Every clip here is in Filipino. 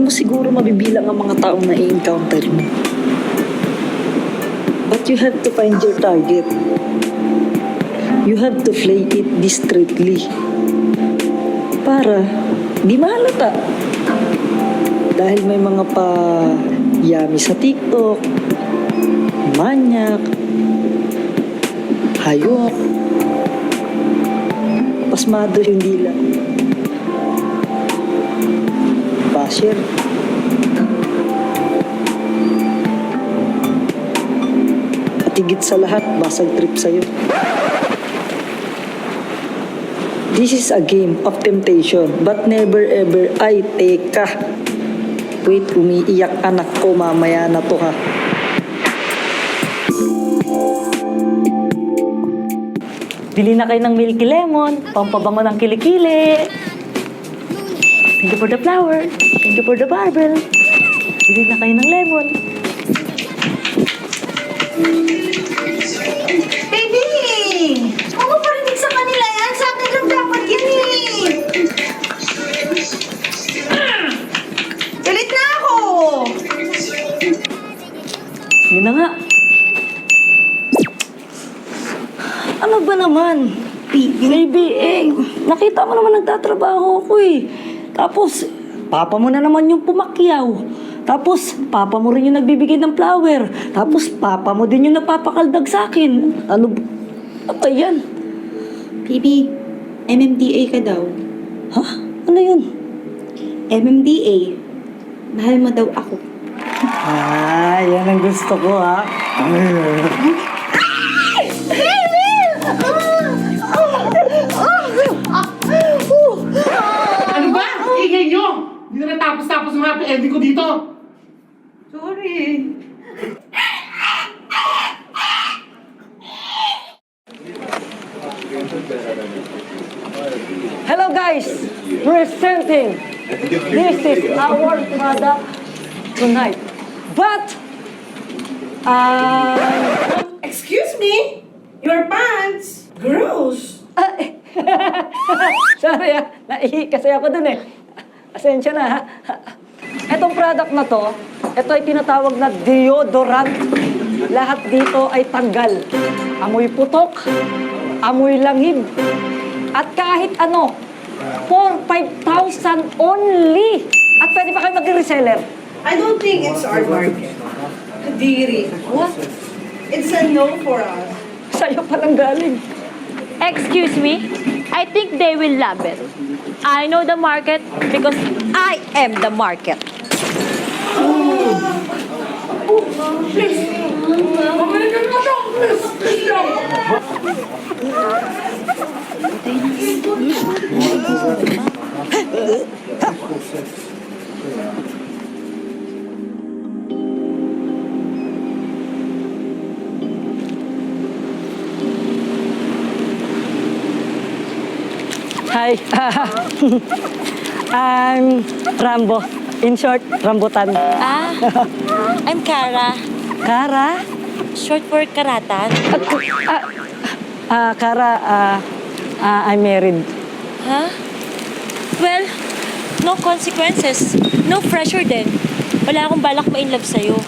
mo siguro mabibilang ang mga taong na-encounter mo. But you have to find your target. You have to play it discreetly. Para di mahalata. Dahil may mga pa-yami sa TikTok, manyak, hayok, pasmado yung dila, basher. At higit sa lahat, basag trip sa'yo. This is a game of temptation, but never ever, ay, teka. Wait, umiiyak anak ko, mamaya na to ha. Bili na kayo ng Milky Lemon, pampabango ng kilikili. Thank you for the flower. Thank you for the barbell. Bili na kayo ng lemon. Baby! Huwag mo parinig sa kanila yan. Sa akin lang dapat yan eh. Galit na ako! Yun na nga. Ano ba naman? Baby, nakita mo naman nagtatrabaho ako eh. Tapos, papa mo na naman yung pumakyaw. Tapos, papa mo rin yung nagbibigay ng flower. Tapos, papa mo din yung nagpapakaldag sa akin. Ano ba yan? Baby, MMDA ka daw. Ha? Ano yun? MMDA. Mahal mo daw ako. Ah, yan ang gusto ko ha. Ano ba? Ingay nyo! Hindi na natapos-tapos mga ending ko dito. Sorry. Hello guys! Presenting! This is our product tonight. But, Excuse me? Your pants? Gross. sorry naihi kasi ako dun eh. Asensya na ha. Etong product na to, ito ay tinatawag na deodorant. Lahat dito ay tanggal. Amoy putok, amoy langib, at kahit ano, for 5,000 only. At pwede pa kayo mag-reseller. I don't think it's our market. Kadiri. What? It's a no for us. Sa'yo palang galing. Excuse me? I think they will love it. I know the market because I am the market. Hi. I'm Rambo. In short, Rambutan. I'm Kara. Kara? Short for Karatan. Kara, I'm married. Huh? Well, no consequences. No pressure din. Wala akong balak ma-inlove sa'yo.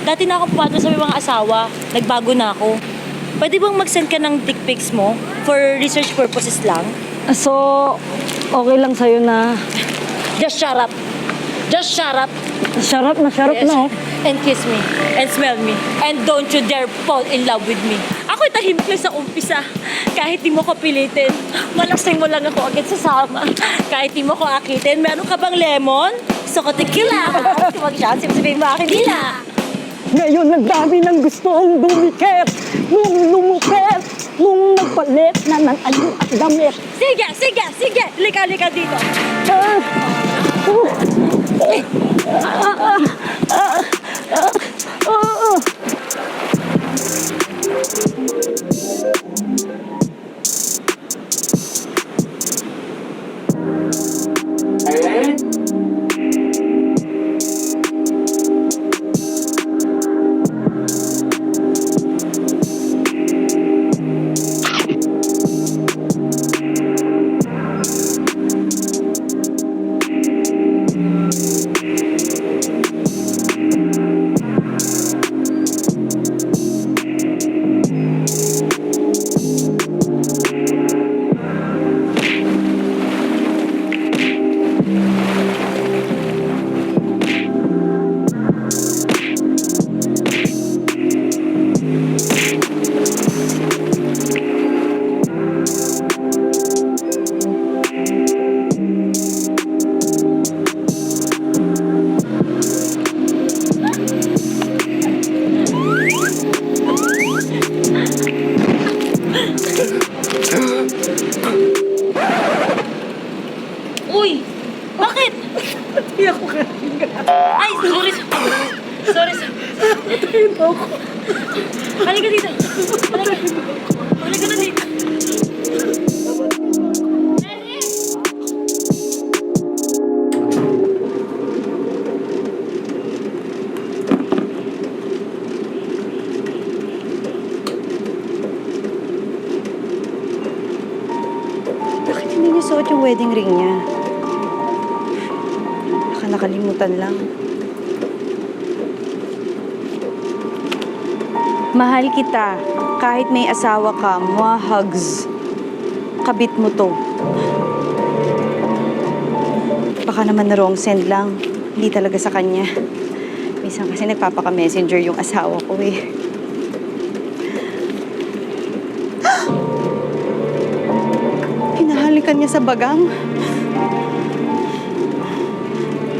Dati na akong pumatol sa may mga asawa. Nagbago na ako. Pwede bang mag-send ka ng dick pics mo for research purposes lang? So, okay lang sa'yo na Just shut up. Just shut up. sarap na Yes. no? And kiss me. And smell me. And don't you dare fall in love with me. Ako'y tahimik lang sa umpisa. Kahit di mo ko pilitin. Malasing mo lang ako agad sasama. Kahit di mo ko akitin. Meron ka bang lemon? Gusto ko tequila. Huwag siya. Sabihin mo akin dila. Ngayon, ang dami ng gustong dumikit. Nung lumukit. Nung nagpalit na ng ano at damit. Sige, sige, sige. Lika dito. Iyak ko ka. Ay, sorry. Sorry. Patayin mo ako. Halika dito. Halika na dito. Bakit hindi niya suot yung wedding ring niya? Baka nakalimutan lang. Mahal kita. Kahit may asawa ka, mga hugs. Kabit mo to. Baka naman na wrong send lang. Hindi talaga sa kanya. Minsan kasi nagpapaka-messenger yung asawa ko eh. Hinahalikan niya sa bagang.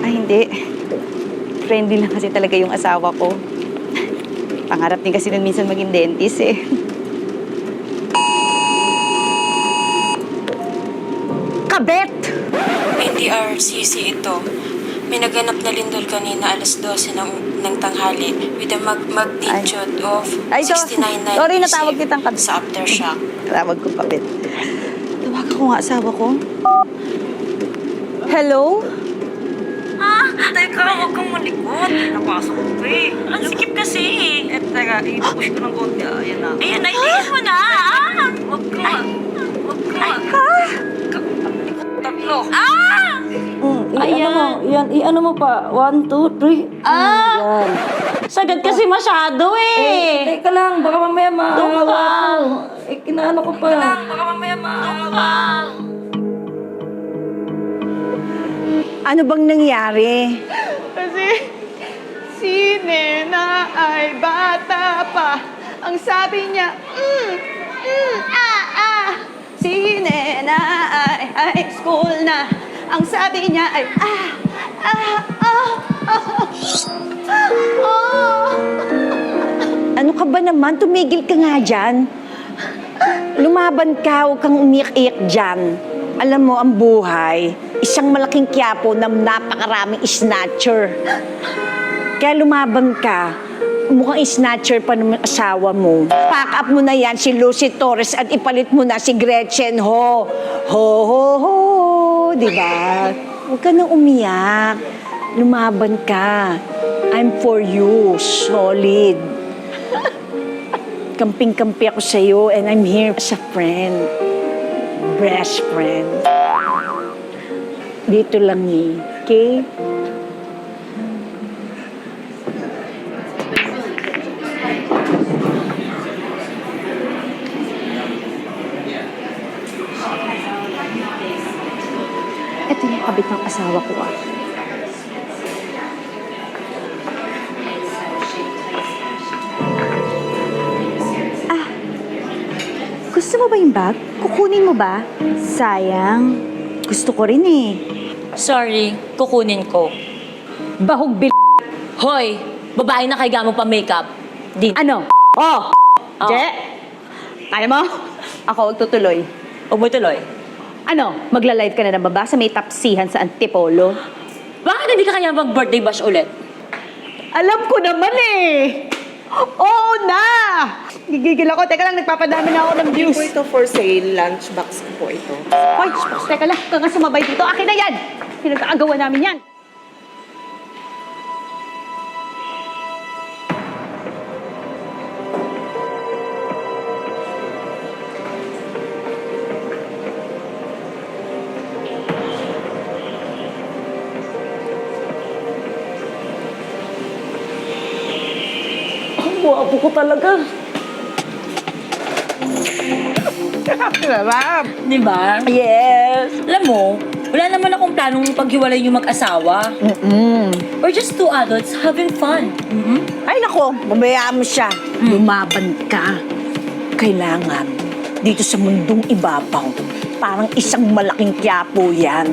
Ay, hindi. Friendly lang kasi talaga yung asawa ko. Pangarap din kasi nun minsan maging dentist eh. Kabet! NDRCC ito. May naganap na lindol kanina alas 12 ng tanghali with a magnitude of Ay, 69.9 sorry, natawag kitang kabet. sa aftershock. Tawag ko kabet. Tawagan ko nga asawa ko. Hello? Teka, huwag kang malikot. Napasok ko eh. Ang sikip kasi eh. Teka, i-push ko ng konti. Ayan na. Ayan, naitigil mo na. Huwag ka. Huwag ka. Tatlo. Ayan. I-ano mo pa. 1, 2, 3. Yan. Sagad kasi masyado eh. Teka lang, baka mamaya maawa Doon ka. ko. Kinaano ko pa. Baka mamaya maawa. Ano bang nangyari? Kasi si Nena ay bata pa. Ang sabi niya, Si Nena ay high school na. Ang sabi niya ay, Ano ka ba naman? Tumigil ka nga dyan. Lumaban ka, huwag kang umiyak-iyak dyan. Alam mo, ang buhay, isang malaking kiyapo na napakaraming snatcher. Kaya lumaban ka, mukhang snatcher pa naman asawa mo. Pack up mo na yan si Lucy Torres at ipalit mo na si Gretchen Ho. Ho, ho, ho. Diba? Huwag ka nang umiyak. Lumaban ka. I'm for you. Solid. Kamping-kampi ako sa'yo and I'm here as a friend. Best friend. Dito lang eh. Okay? Ito yung kabit ng asawa ko ah. Gusto mo ba yung bag? Kukunin mo ba? Sayang. Gusto ko rin eh. Sorry, kukunin ko. Bahog bil... Hoy, babae na kaiga mo pa makeup. Di. Ano? Oh! Je? Kaya mo? Ako magtutuloy. Huwag mo tuloy. Ano? Magla-live ka na ng baba sa may tapsihan sa Antipolo? Bakit hindi ka kaya mag-birthday bash ulit? Alam ko naman eh! Oo na! Gigigil ako. Teka lang, nagpapadami na ako ng views. Po ito for sale, lunchbox ko po ito. Hoy! Teka lang, kung nga sumabay dito. Akin na yan! Pinag-aagawa namin yan. Ang guwapo ko talaga. Sarap! Di ba? Yes! Alam mo, wala naman akong planong paghiwalay yung mag-asawa. We're just two adults having fun. Ay nako, babayaan mo siya. Lumaban ka. Kailangan, dito sa mundong ibabaw, parang isang malaking kiyapo yan.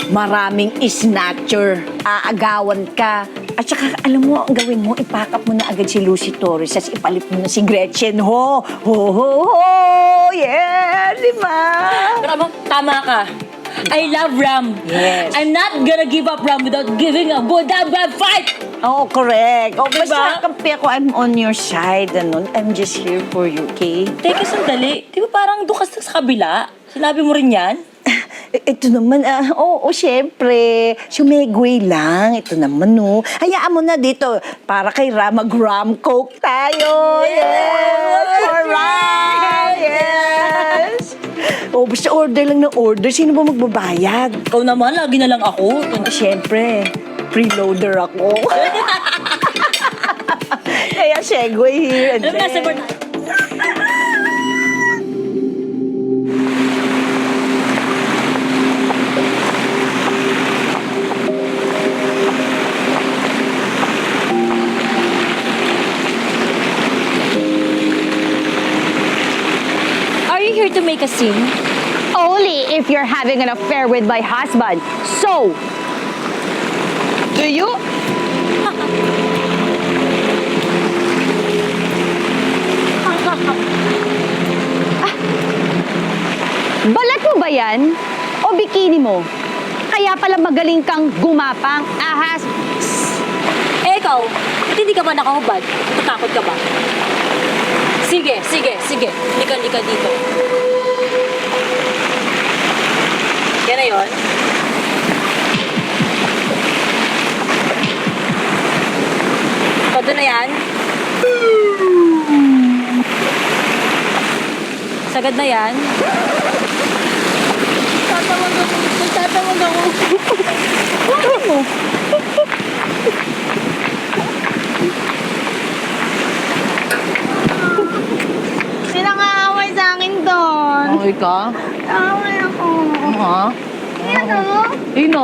Maraming snatcher, aagawan ka. At saka, alam mo, ang gawin mo, ipack up mo na agad si Lucy Torres, at ipalit mo na si Gretchen Ho. Ho, ho, ho! Yeah! Di ba? Pero tama ka. I love Ram. Yes. I'm not gonna give up Ram without giving a good and bad fight. Oo, correct. O, Diba? basta kampi ako, I'm on your side. Ano? I'm just here for you, okay? Teka, sandali. Di ba parang doon ka sa kabila? Sinabi mo rin yan? Ito naman, oo, syempre. Sumegway lang. Ito naman, no. Hayaan mo na dito. Para kay Ram, mag-ram coke tayo. Yes! Alright! Yes! Oh, basta order lang ng order. Sino ba magbabayad? Ikaw naman, lagi na lang ako. Syempre, preloader ako. Kaya segue here and Alam mo, nasa there. Are you here to make a scene? Only if you're having an affair with my husband. So, do you? Balat mo ba yan? O bikini mo? Kaya pala magaling kang gumapang, ahas. Eh, ikaw, ba't hindi ka ba nakahubad? Natakot ka ba? Sige, sige, sige. Lika dito. Yan na yun. Todo na yan. Sagad na yan. Tatawag ako. Bakit mo? Sila nga away sa akin doon. Okay ka? Away ako. Ha? Ano? Sino?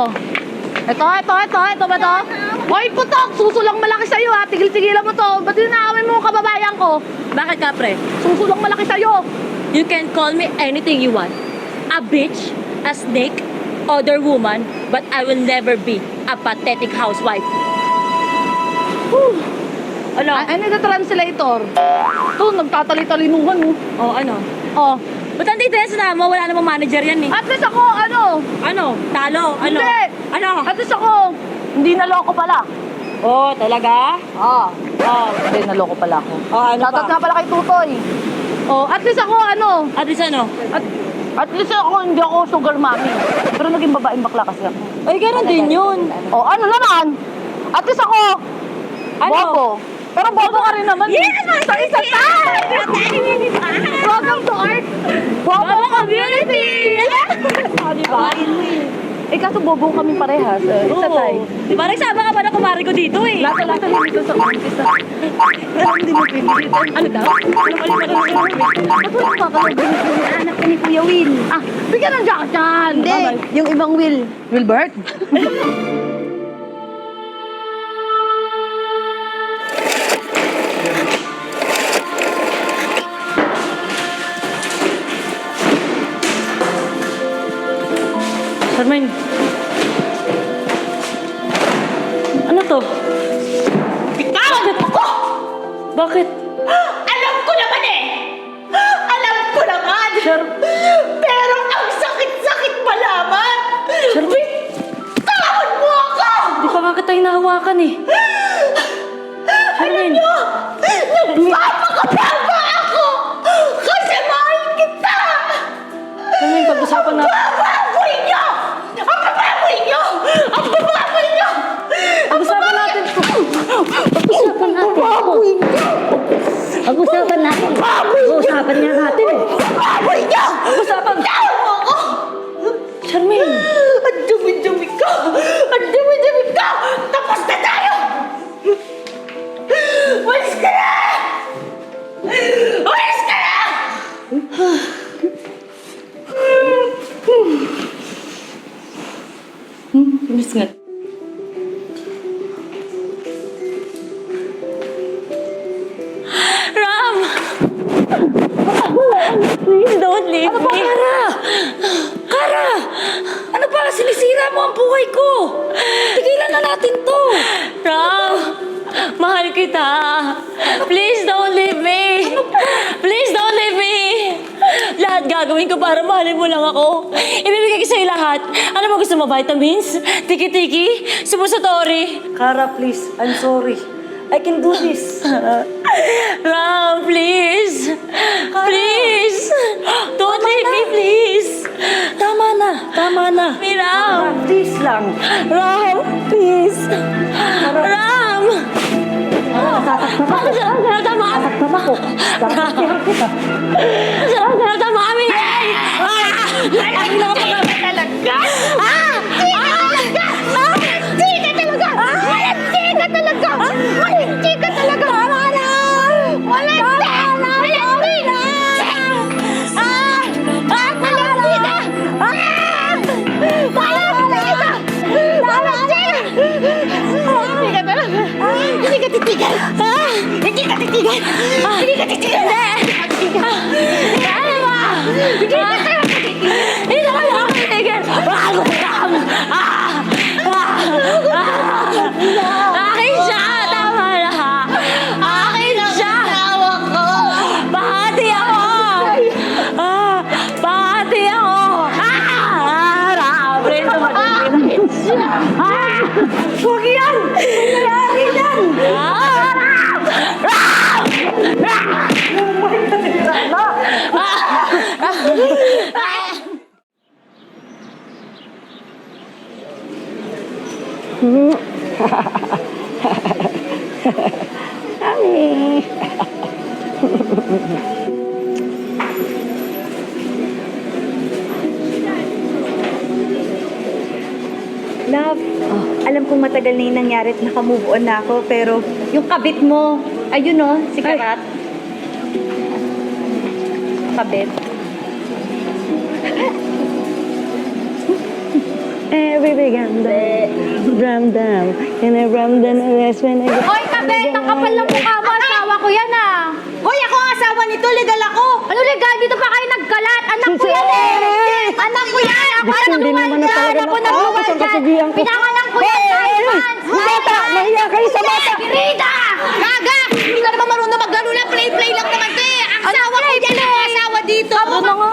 Ito ba to? Hoy, putok! Susulang malaki sa'yo ha! Tigil-tigilan mo to! Ba't inaaway mo ang kababayan ko? Bakit ka, pre? Susulang malaki sa'yo! You can call me anything you want. A bitch, a snake, other woman, but I will never be a pathetic housewife. Ano? Ano yung translator? Ito, nagtatali-talinuhan mo. Oh, ano? Oh. Ba't nandito yan sa mo? Wala namang manager yan eh. At least ako, ano? Ano? Talo? Ano? Hindi! Ano? At least ako, hindi naloko pala. Oh, talaga? Ah. Hindi, naloko pala ako. Oh, ano Shoutout pa? nga pala kay Tutoy. Oh, at least ako, ano? At least ano? At least ako, hindi ako sugar mommy. Pero naging babaeng bakla kasi ako. Ay, gano'n din yun. Oh, ano naman? At least ako, Ano? bobo. Pero bobo ka rin naman. Yes! Sa isa pa! Welcome to art! Bobo community! Oh, di ba? Eh, kaso bobo kami parehas. Isa Oo. tayo. Di ba, nagsama ka ba na kumari ko dito eh? Lasa dito sa umpisa. Pero hindi mo pinilitan. Ano daw? Ano ba Ba't wala ka kalagin ni anak ka ni Kuya Will? Ah, bigyan ng jacket dyan! Hindi, yung ibang Will. Wilbert? Charmaine. Ano to? Bitawan ako! Bakit? Alam ko naman eh! Alam ko naman! Pero ang sakit-sakit malaman! Bitawan mo ako! Di pa nga kita hinahawakan eh. Charmaine. Nagpapakababa ako! Kasi mahal kita! Charmaine, pag-usapan natin. Bababoy niyo! Ang bababoy niyo! Ang bababoy niyo! Pag-usapan natin to. Pag-usapan natin to. Pag-usapan natin. Pag-usapan nga natin eh. Bababoy niyo! Pag-usapan. Bitawan mo ako! Charmaine. Ang dumi-dumi ka! Ang dumi-dumi ka! Tapos na tayo! Walis ka na! Walis ka na! Miss nga. Ram! Please don't leave me. Kara! Kara! Ano ba? Sinisira mo ang buhay ko! Tigilan na natin to! Ram! Mahal kita! Please don't leave me! Please don't leave me! Lahat gagawin gagawin ko para mahalin mo lang ako? Ibibigay ko sa'yo lahat. Ano mo gusto mo? Vitamins? Tiki-tiki? Subusatori? Kara, please. I'm sorry. I can do this. Ram, please! Please! Don't leave me, please! Tama na. Tama na. Ram! Please lang. Ram, please! Ram! Bakit saan ka natama? Tama ko. Tama kita. Saan ka natama kami? Alam mo ka ba talaga? Hindi ka talaga! Hindi ka talaga! Hindi ka talaga! Tama na! Malandi ka! Malandi ka! Malandi ka! Hindi ka talaga! Hindi ka titigil! Hindi ka titigil! Hindi ka titigil! Ano ba? Hindi ka talaga titigil! Hindi na kaya ako titigil! Ram! Akin siya! Tama na! Akin siya! Bahati ako! Bahati ako! Ram! Rito mag-ibig siya! Huwag yan! Nangyayari yan! Love, alam kong matagal na yung nangyari at nakamove on na ako, pero yung kabit mo, ayun o, si Karat. Kabit. Every Ramdam. And I Ramdam and rest when I get... Hoy, kabet! Ang kapal ng mukha mo! Asawa ko yan ah! Hoy, ako ang asawa nito, legal ako! Ano legal? Dito pa kayo nagkalat! Anak ko yan eh! Anak ko yan! Ako Gusto, hindi nagluwal naman na dyan! talaga Ako na- nagluwal Isang dyan! kasabihan ko. Pinangalan ko yan! Bata! Mahiya kayo sa bata! Rita! Gaga! Hindi ka naman marunong maglaro na play-play lang naman to eh! Ang asawa ko yan ang asawa dito! Ano nga?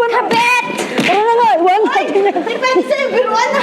Kabet! Ano na nga? Iwan natin na. Depende sa'yo, biruan na!